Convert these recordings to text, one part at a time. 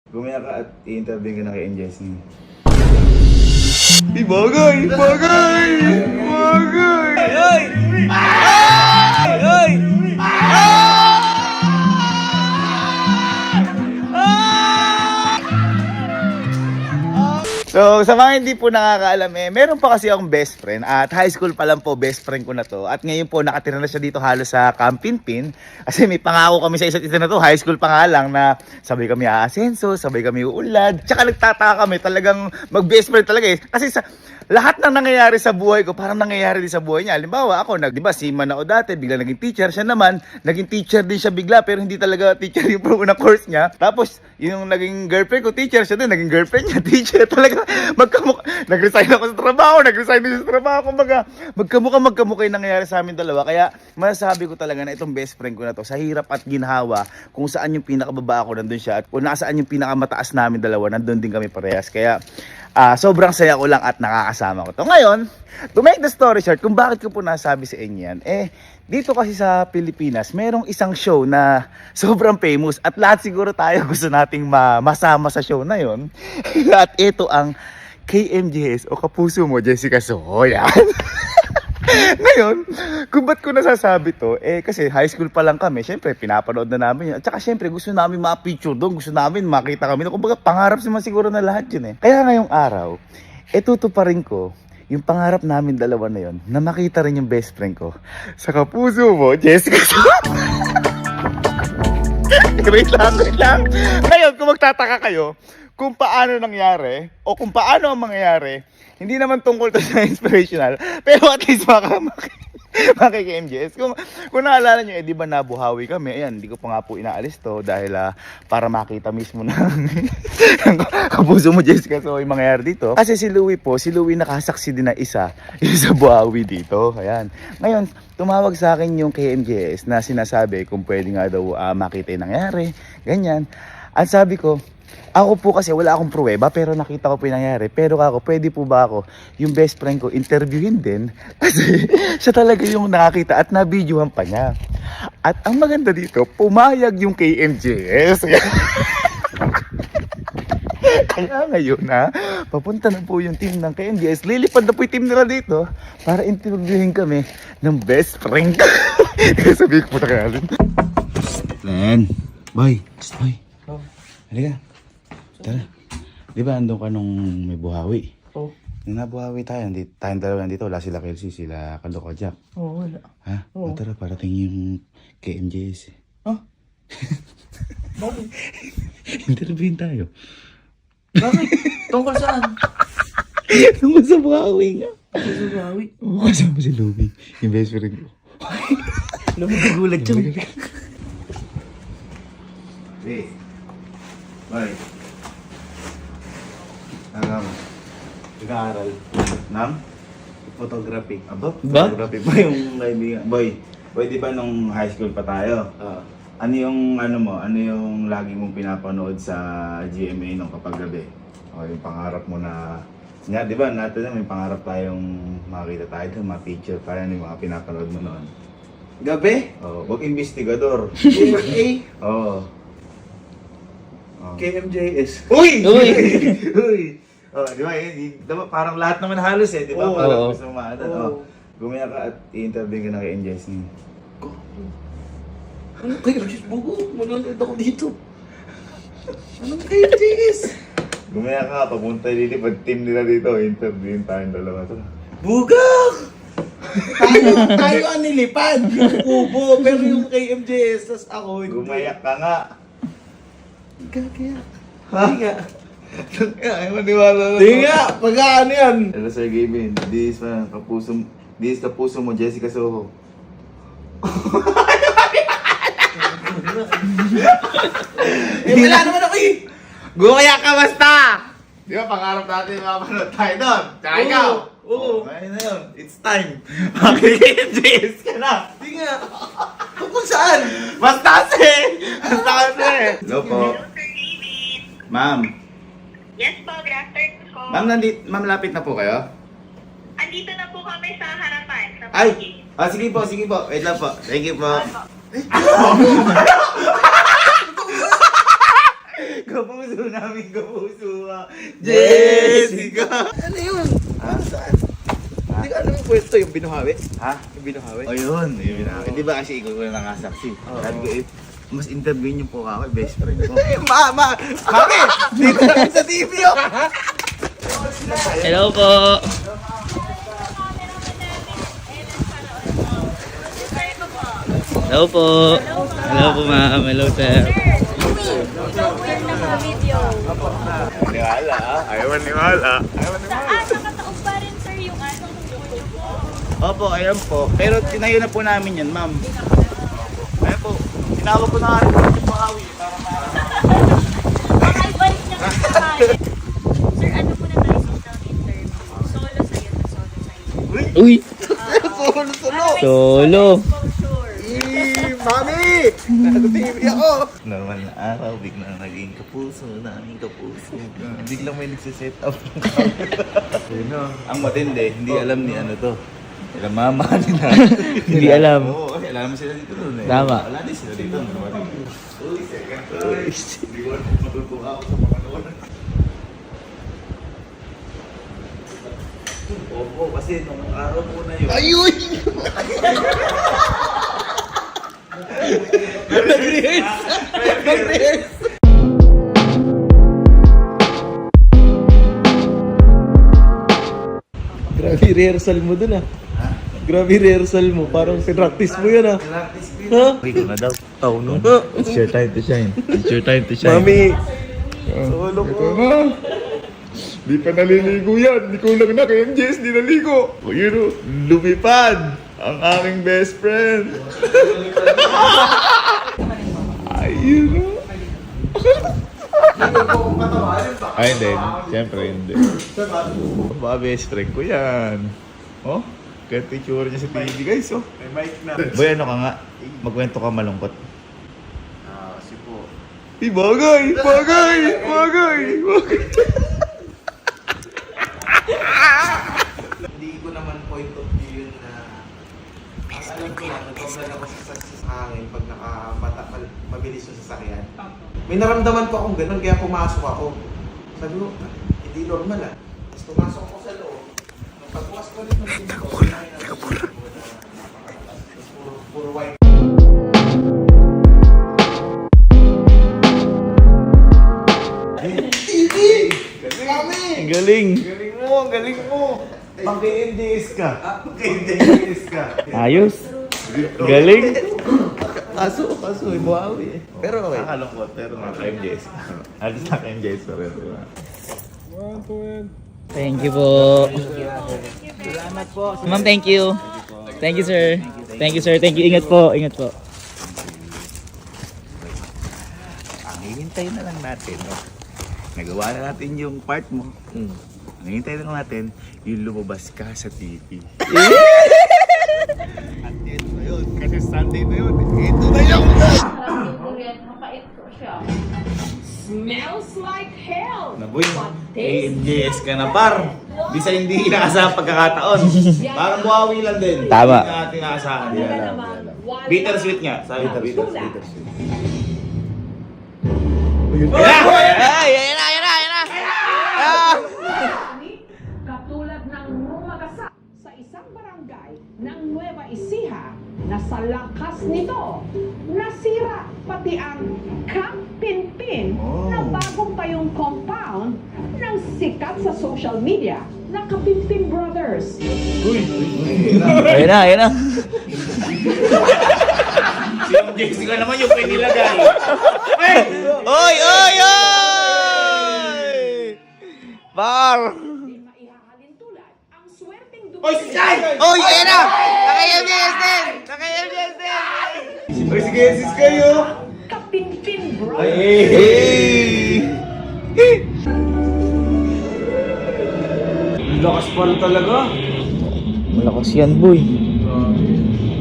Gumaya ka at i-interview ka na kay NJS niyo. Bagay! Bagay! Bagay! Ay! Ay! So, sa mga hindi po nakakaalam meron pa kasi akong best friend at high school pa lang po best friend ko na to. At ngayon po nakatira na siya dito halos sa Camp Pinpin kasi may pangako kami sa isa't isa na to, high school pa nga lang na sabay kami aasenso, sabay kami uulad. Tsaka nagtataka kami talagang mag-best friend talaga kasi sa lahat ng nangyayari sa buhay ko, parang nangyayari din sa buhay niya. Halimbawa, ako, di ba, seaman ako dati, bigla naging teacher. Siya naman, naging teacher din siya bigla, pero hindi talaga teacher yung unang course niya. Tapos, yung naging girlfriend ko, teacher siya din, naging girlfriend niya, teacher. Talaga, nag-resign ako sa trabaho, nag-resign din sa trabaho. Kumbaga, magkamukha yung nangyayari sa amin dalawa. Kaya, masasabi ko talaga na itong best friend ko na to, sa hirap at ginhawa, kung saan yung pinakababa ako, nandun siya. At kung nasaan yung pinakamataas namin dalawa, nandun din kami parehas. Kaya, sobrang saya ko lang at nakakasama ko to. Ngayon, to make the story short, kung bakit ko po nasabi sa inyo yan, dito kasi sa Pilipinas, merong isang show na sobrang famous at lahat siguro tayo gusto nating masama sa show na yon. At ito ang KMJS o Kapuso Mo, Jessica Soho. Yan. Ngayon, kung ba't ko nasasabi to, kasi high school pa lang kami, syempre pinapanood na namin yun. At saka syempre gusto namin ma-picture doon, gusto namin makita kami. Kumbaga pangarap naman siguro na lahat yun Kaya ngayong araw, tutuparin ko yung pangarap namin dalawa na yun, na makita rin yung best friend ko sa Kapuso Mo, Jessica. Wait lang. Ngayon, kung magtataka kayo, kung paano nangyari, o kung paano ang mangyayari, hindi naman tungkol to sa inspirational, pero at least maki-MJS. Kung naalala nyo, di ba nabuhawi kami, ayan, hindi ko pa nga po inaalis to dahil para makita mismo ng Kapuso Mo, Jessica. So, yung mangyayari dito, kasi si Louie nakasaksi din na isa sa buhawi dito. Ayan. Ngayon, tumawag sa akin yung KMJS na sinasabi kung pwede nga daw makita yung nangyari, ganyan. At sabi ko, ako po kasi wala akong pruweba pero nakita ko po yung nangyari. Pero ako, pwede po ba ako yung best friend ko interviewin din? Kasi siya talaga yung nakakita at na-videohan pa niya. At ang maganda dito, pumayag yung KMJS. Kaya ngayon papunta na po yung team ng KMJS. Lilipad na po yung team nila dito para interviewin kami ng best friend. Kaya sabihin ko po na kaya. Len, boy. Halika. Tara. Di ba andun ka nung may buhawi? Oo. Nung nabuhawi tayo, tayong dalawa nandito. Wala sila Kelsey, sila Kandoko Jack. Oo, wala. Ha? Oo. Tara, parating yung KMJS. Bakit? Interviewin tayo. Bakit? Tungkol saan? Tungkol sa buhawi nga. Sa bawi. Oo, kasama si Louie, yung best friend ko. Lumigulat yun. Hey. Bye. Nag-aaral. Nam? Photography. Aba? Ba? Photography ba yung kaibigan? Boy, di ba nung high school pa tayo? Ano yung lagi mong pinapanood sa GMA nung kapag gabi? O yung pangarap mo na nga, di ba natin na may pangarap tayong makita tayo doon, ma-picture tayo ng mga pinapanood mo noon. Gabi? Oh, wag investigador. GMA? Oo. KMJS. Uy! Uy! Uy! Oh, di ba? Diba, parang lahat naman halos di ba? Oo. Parang gusto mo maatan. Oo. Gumaya ka at i-interview ka na kay NJS niyo. Anong KMJS? Bugo, manonood ako dito. Anong KMJS? Gumaya ka, papunta dito, pag team nila dito, interviewin tayong dalawa to. Bugak! tayo ang nilipad, yung kubo, pero yung KMJS, tas ako hindi. Gumaya ka nga. Gagaya. Ha? Hindi nga. Ay, maniwala na. Hindi nga, pag-ano yan? Hello, Sir Gavin. This is Kapuso Mo, Jessica Soho. Wala naman ako Gumaya ka basta! Di ba, pangarap natin mapanood tayo doon? Tsaka ikaw! Oo. Ngayon na yun. It's time. Makikijs ka na. Hindi nga. Kung saan? Basta kasi! Basta kasi! Hello po. Ma'am. Yes po, good afternoon po. Ma'am, lapit na po kayo? Andito na po kami sa harapan. Sa Ay! parking. Sige po. Wait lang po. Thank you po. Opo. Kapuso namin, kapuso. Jessica! Ano yun? Saan? Hindi ka alam yung kwento, yung binuhawi? Ha? Yung binuhawi? O yun, yun. Di ba kasi ikaw na nakasaksi? Sabi ko, mas interview niyo po ako, best friend ko. Mami! Dito lang sa TV, oh! Hello po. Hello po. Hello po ma'am. Hello sir. Niwala, ayaw maniwala. Nakataob pa rin sir yung YouTube po. Opo, ayan po. Pero tinayo na po namin yan, ma'am. Ayan po. Tinawag ko na nga rin yung Bukawi para Baka ibalik niya kasi sa akin. Sir, ano po na tayo social interview? Solo sa'yo na solo sa'yo. Uy. Solo! Solo. Exposure. Mami! Nasa TV ako! normal na araw, biglang naging kapuso, naging kapuso. Biglang may nagsiset up ng camera. Ang matindi, hindi alam ni ano to. Alam mama nila. Hindi alam. Oo, alam mo sila dito nun eh. Tama. Wala din sila dito. Uy, second choice. Hindi ko matutuwa ako sa mga noon. Opo, kasi nung araw po na yun. Ayuy! Grabe rehearsal mo dun ah. Grabe rehearsal mo. Parang pinractice mo yun ah. Practice ko Ha? yun. Ikaw na daw. Oh, no. It's your time to shine. It's your time to shine. Mami! Solo ko. Di pa naliligo yan. Di ko lang na kay MJS di naligo. O yun o, lumipad ang aking best friend. Ayun o. Ay, hindi. Siyempre, hindi. Ba, best friend ko yan. Oh, ganito yung tsura niya sa TV, guys, oh. May mic na. Boy, ano ka nga? Magkwento ka malungkot. Kasi po. Bagay! Bagay! Bagay! Bagay! Hindi ko naman point of view yun na ang alam ko lang, nagpaplan ako sa hangin pag mabilis yung sasakyan. May naramdaman ko akong ganun kaya pumasok ako. Sabi ko, hindi normal ah. Tapos pumasok ako sa loob. Nung pagbukas ko rin ng pinto, puro white. TV! Kami! Galing! Galing mo, galing mo! Pang-KNDS ka. Pang-KNDS ka. Ayos. Galing. Kaso, ibuhawi eh. Pero okay. Nakakalungkot, pero naka-MJS. Alis naka-MJS pa rin. Thank you po. Ma'am, thank you. Thank you sir. Thank you sir. Thank you. Ingat po. Ingat po. Ang hihintayin na lang natin, no? Nagawa na natin yung part mo. Ang hihintayin na lang natin, yung lumabas ka sa TV. At ito na yun, kasi Sunday na yun. Ito na yun! Smells like hell. Naboy, AMJS ka na par. Di sa hindi inaasahang pagkakataon. Parang buhawi lang din. Tama. Hindi natin inaasahan. Ano na naman? Bittersweet nga. Sabi ko, Sulat. Ay, ayan na, ayan na, ayan na. Katulad ng rumagasa sa isang barangay ng Nueva Ecija na sa lakas nito, nasira pati ang Camp Pinpin na bagong tayong compound ng sikat sa social media na Kapinpin Brothers. Ayan na, ayan na. si MJS ka naman yung pinilagay. Oy, oy, oy! Bar! Di maihahalin tulad ang swerteng Oy, si Jai! Oy, ayan na! Naka-MJS din! Naka-MJS din! Oy, sige, sis kayo! Kapinpin Brothers. Hey! Lakas pala talaga. Malakas yan, boy.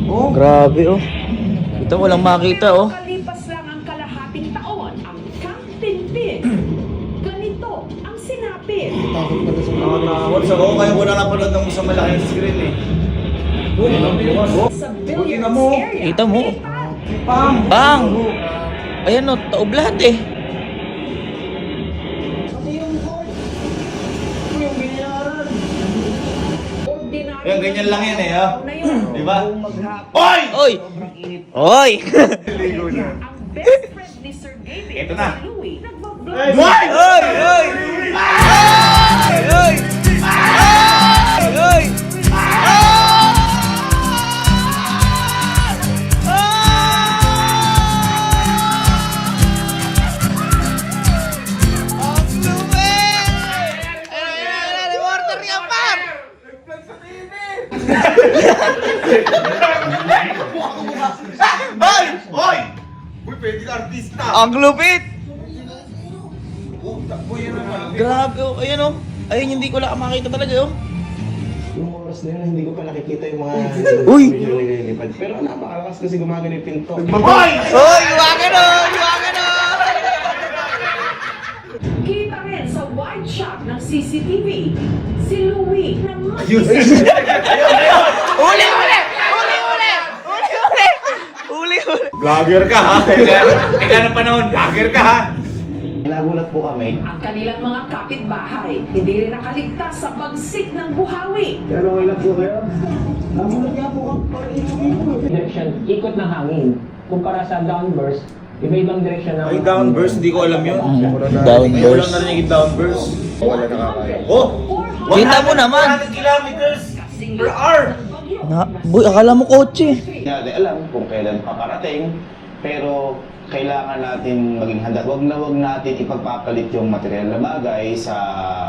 Oh, Grabe, oh. Ito, walang makita, oh. Kalipas lang ang kalahating taon, ang Camp Pinpin. Ganito ang sinapit. nakakawal sa ako. Kaya ko na napanood ng sa malaking screen eh. Sa Buti na Billiards mo. area. Kita mo. Lipad. Bang! Ayan, oh. Taob lahat, eh. Yan, ganyan lang yan eh, oh. Na yun. Di ba? Noong maghapon, Oy! Oy! sobrang init. Oy! Ang best friend ni Sir David, Ito na. si Louie, nagbablog. Oy! Oy! Oy! Oy! Oy! Oy! Oy! Uy, pwede ka artista. Ang lupit! Oh, takbo yun naman. Grabe, oh. Ayan, oh. Ayun, hindi ko lang makita talaga, oh. Yung oras na yun, hindi ko pa nakikita yung mga Uy! medyo nililipad. Pero napakalakas kasi gumagano yung pinto. Oy! Oy! Iwagan, oh! Iwagan, oh! Kita rin sa wide shot ng CCTV, si Louie na Ayun! Uli! Uli! Uli! Uli! Uli! Uli! Uli! Vlogger ka ha? Teka ng panahon, vlogger ka ha? Nagulat po kami. ang kanilang mga kapitbahay. Hindi rin nakaligtas sa pagsik ng buhawi. Pero wala po kayo. Nagulat nga po kami. Direction, ikot ng hangin. Kumpara sa downburst, iba-ibang direction ng Ay, downburst, hindi ko alam yun. Downburst. Ngayon lang narinig yung downburst. Wala nakakaya. Oh! Kita mo naman. 100 kilometers per hour! Na, boy, akala mo kotse. Hindi natin alam kung kailan paparating. Pero kailangan natin maging handa. Huwag natin ipagpapalit yung material na bagay sa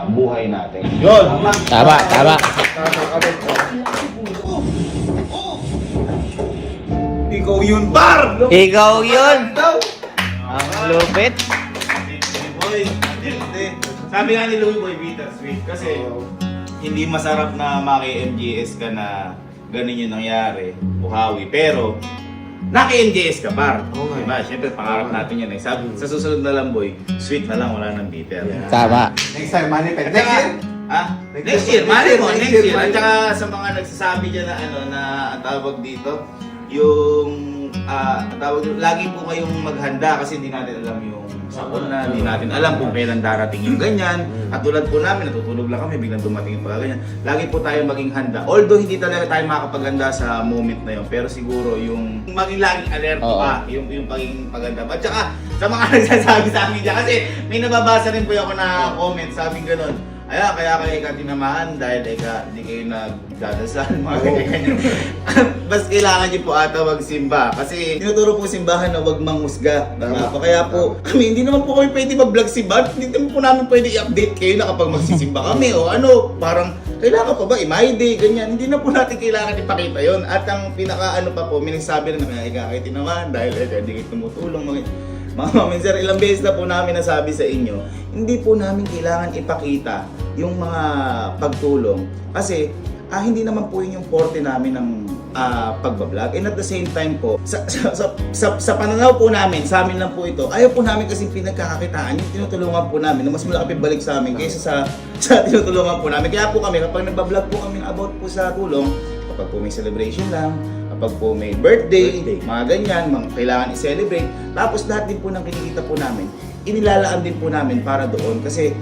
buhay natin. Yun! Tama, tama. Ikaw yun, par! Ikaw yun. Ang lupit. Boy, hindi. Sabi nga ni Louie Boy, bittersweet. Kasi hindi masarap na maki-MGS ka na ganun yung nangyari, buhawi. Pero, naki-MGS ka, par. Diba? Siyempre, pangarap natin yan eh. Sabi, sa susunod na lang, boy, sweet na lang, wala nang bitter. Tama. Next time, manifest. Next year? Ah? Next year, mali mo, next year. At saka sa mga nagsasabi dyan na ano, na ang tawag dito, yung, ang tawag dito, lagi po kayong maghanda kasi hindi natin alam yung sakon na, hindi natin alam kung kailan darating yung ganyan. At tulad po namin, natutulog lang kami, biglang dumating yung pagkaganyan. Lagi po tayo maging handa. Although hindi talaga tayo makapaghanda sa moment na yun, pero siguro yung maging laging alerto Oo. ka, yung pagiging paghanda. At saka sa mga nagsasabi sa amin dyan, kasi may nababasa rin po ako na comment, sabing ganun. Kaya kayo ka tinamahan dahil hindi kayo nagdadasal, mga ganyan. Bas kailangan niyo po ata magsimba. Kasi tinuturo po simbahan na huwag manghusga. Kaya po, kami hindi naman po kami pwede mag-vlog simba. Hindi naman po namin pwede i-update kayo na kapag magsisimba kami. O ano, parang kailangan pa ba i-my day, ganyan. Hindi na po natin kailangan ipakita yon. At ang pinaka ano pa po, may nagsabi rin na kaya kayo tinamahan dahil hindi kayo tumutulong. Mga mami, sir, ilang beses na po namin nasabi sa inyo, hindi po namin kailangan ipakita yung mga pagtulong. Kasi hindi naman po yun yung forte namin ng pagbablog. And at the same time po, sa pananaw po namin, sa amin lang po ito, ayaw po namin kasi pinagkakakitaan yung tinutulungan po namin na mas malaki balik sa amin kaysa sa tinutulungan po namin. Kaya po kami, kapag nagbablog po kami about po sa tulong, kapag po may celebration lang, kapag po may birthday, mga ganyan, mga kailangan i-celebrate. Tapos lahat din po ng kinikita po namin, inilalaan din po namin para doon. Kasi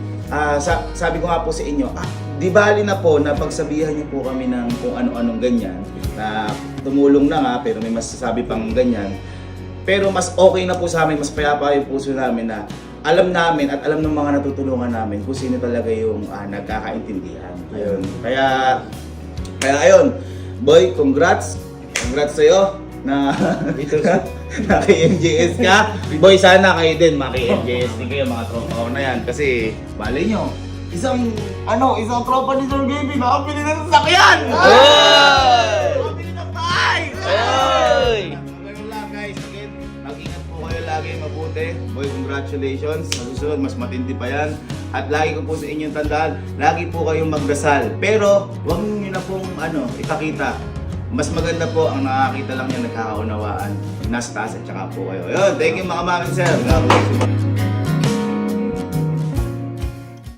sabi ko nga po sa inyo, di bali na po na pagsabihan niyo po kami ng kung ano-anong ganyan, na tumulong na nga pero may masasabi pang ganyan. Pero mas okay na po sa amin, mas payapa yung puso namin na alam namin at alam ng mga natutulungan namin kung sino talaga yung nagkakaintindihan. Ayun. Kaya ayun, boy, congrats sa'yo na naki-MJS ka. Boy, sana kayo din maki-MJS din kayo, mga tropa ko na yan. Kasi, bali nyo, isang tropa ni Sir Gaby, nakapili na ng sasakyan! Nakapili ng bahay! Ganun lang guys, again, mag-ingat po kayo lagi, mabuti. Boy, congratulations. Sa susunod, mas matindi pa yan. At lagi ko po sa inyong tandaan, lagi po kayong magdasal. Pero, huwag nyo na pong ipakita. Mas maganda po ang nakakita lang niya, nagkakaunawaan. Nasa taas at saka po kayo. Ayun, thank you mga mamin sir. God bless you.